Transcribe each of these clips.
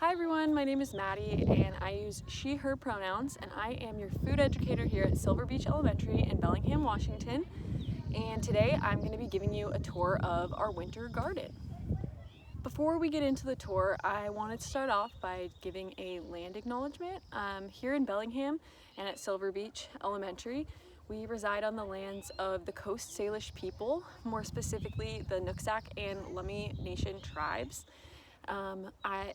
Hi everyone, my name is Maddie and I use she, her pronouns, and I am your food educator here at Silver Beach Elementary in Bellingham, Washington. And today I'm going to be giving you a tour of our winter garden. Before we get into the tour, I wanted to start off by giving a land acknowledgement. Here in Bellingham and at Silver Beach Elementary, we reside on the lands of the Coast Salish people, more specifically the Nooksack and Lummi Nation tribes.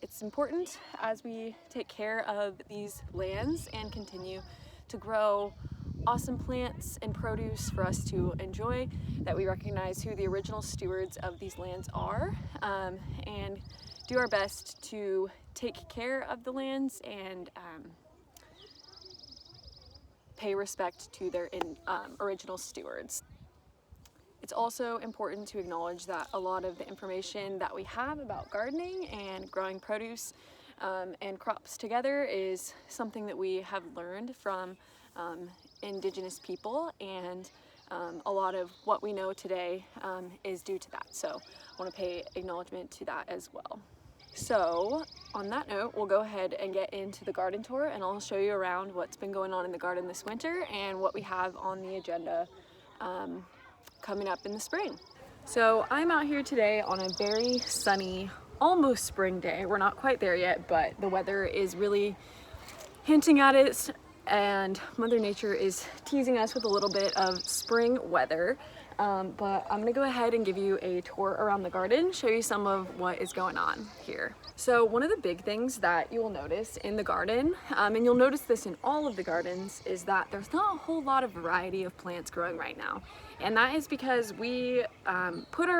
It's important as we take care of these lands and continue to grow awesome plants and produce for us to enjoy, that we recognize who the original stewards of these lands are, and do our best to take care of the lands and pay respect to their original stewards. It's also important to acknowledge that a lot of the information that we have about gardening and growing produce and crops together is something that we have learned from indigenous people, and a lot of what we know today is due to that. So I want to pay acknowledgement to that as well. So on that note, we'll go ahead and get into the garden tour, and I'll show you around what's been going on in the garden this winter and what we have on the agenda coming up in the spring. So I'm out here today on a very sunny, almost spring day. We're not quite there yet, but the weather is really hinting at it, and Mother Nature is teasing us with a little bit of spring weather. But I'm gonna go ahead and give you a tour around the garden, show you some of what is going on here. So one of the big things that you will notice in the garden, and you'll notice this in all of the gardens, is that there's not a whole lot of variety of plants growing right now. And that is because we put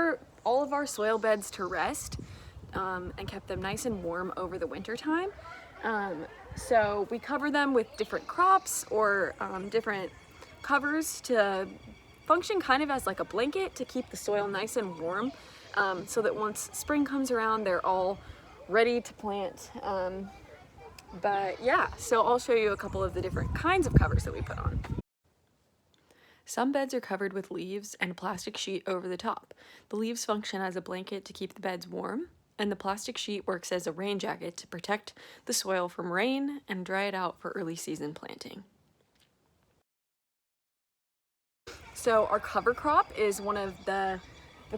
all of our soil beds to rest and kept them nice and warm over the winter time. So we cover them with different crops or different covers to function kind of as like a blanket to keep the soil nice and warm, so that once spring comes around, they're all ready to plant. But yeah, so I'll show you a couple of the different kinds of covers that we put on. Some beds are covered with leaves and a plastic sheet over the top. The leaves function as a blanket to keep the beds warm, and the plastic sheet works as a rain jacket to protect the soil from rain and dry it out for early season planting. So our cover crop is one of the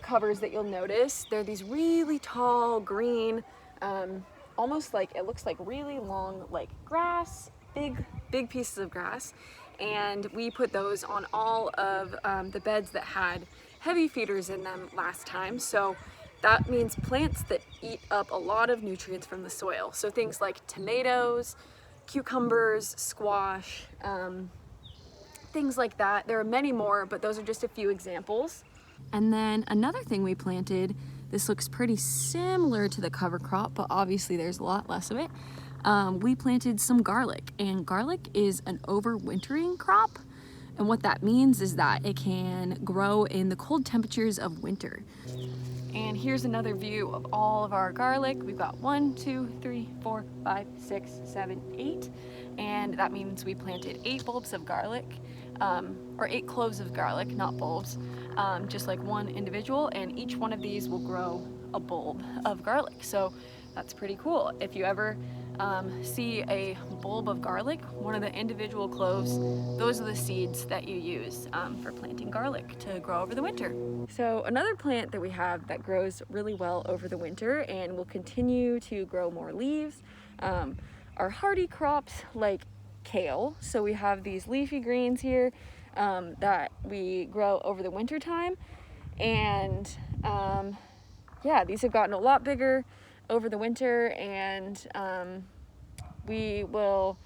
covers that you'll notice. They're these really tall green, almost like, it looks like really long, like grass, big pieces of grass. And we put those on all of the beds that had heavy feeders in them last time. So that means plants that eat up a lot of nutrients from the soil. So things like tomatoes, cucumbers, squash, things like that. There are many more, but those are just a few examples. And then another thing we planted, this looks pretty similar to the cover crop, but obviously there's a lot less of it. We planted some garlic, and garlic is an overwintering crop. And what that means is that it can grow in the cold temperatures of winter. And here's another view of all of our garlic. We've got 1, 2, 3, 4, 5, 6, 7, 8. And that means we planted 8 bulbs of garlic, or 8 cloves of garlic, not bulbs, just like one individual. And each one of these will grow a bulb of garlic. So that's pretty cool. If you ever see a bulb of garlic, one of the individual cloves, those are the seeds that you use for planting garlic to grow over the winter. So another plant that we have that grows really well over the winter and will continue to grow more leaves are hardy crops like kale. So we have these leafy greens here that we grow over the winter time, and yeah, these have gotten a lot bigger over the winter, and we will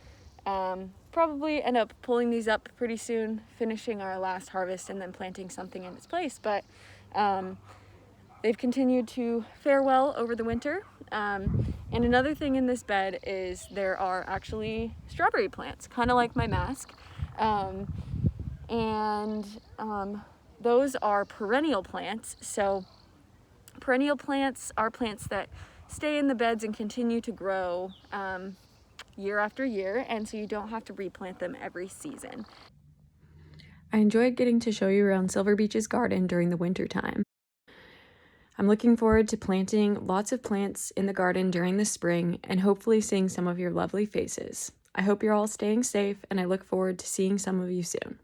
probably end up pulling these up pretty soon, finishing our last harvest and then planting something in its place. But they've continued to fare well over the winter. And another thing in this bed is there are actually strawberry plants, kind of like my mask. And those are perennial plants. So perennial plants are plants that stay in the beds and continue to grow year after year, and so you don't have to replant them every season. I enjoyed getting to show you around Silver Beach's garden during the winter time. I'm looking forward to planting lots of plants in the garden during the spring and hopefully seeing some of your lovely faces. I hope you're all staying safe, and I look forward to seeing some of you soon.